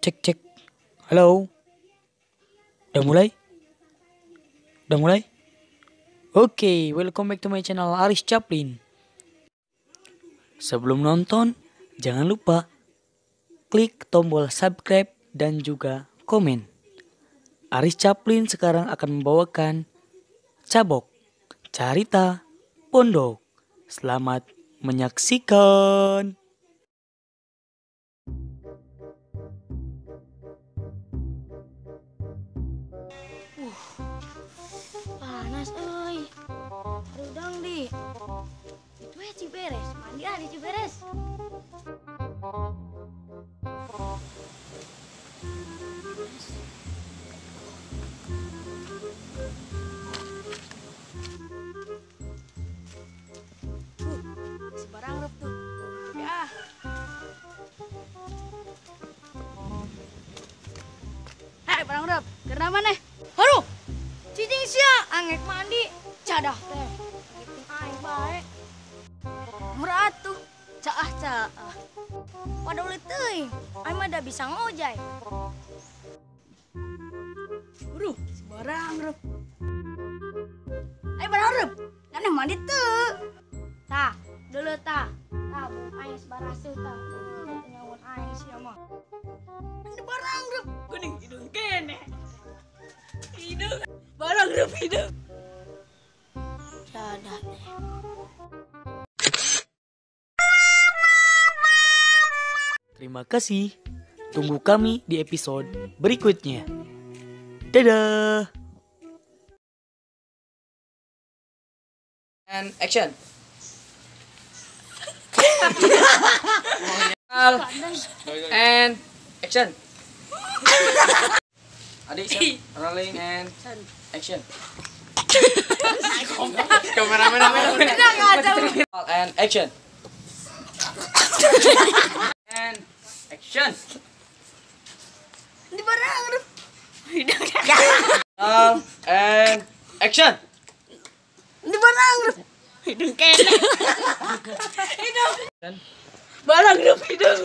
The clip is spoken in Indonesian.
Cek cek. Halo. Udah mulai? Udah mulai? Oke, welcome back to my channel Aris Chaplin. Sebelum nonton, jangan lupa klik tombol subscribe dan juga komen. Aris Chaplin sekarang akan membawakan Cabok, Carita Pondok. Selamat menyaksikan. Panas euy. Udang di. Itu ya Ciberes, mandi di Ciberes. Sebarang rep tuh. Ya. Hai, barang rep. Kenapa nih? Haru. Cicing sia angek mandi cadah teh gitu aing bae murah atuh caah pada ulit teuing aing mah da bisa ngojay buru sembarang rep aing barang rep kan mandi teu tah deuleu tah bung aing sebaraseuh tah nyawan aing sia mah barang rep geuning hidung kene hidung barang rep hidung cadah teh. Terima kasih. Tunggu kami di episode berikutnya. Dadah. And action. And action. Adik siap. Rolling and action. Kameramen and action. And action. Di barang rep hidung And action. di barang rep hidung kene hidung barang rep hidung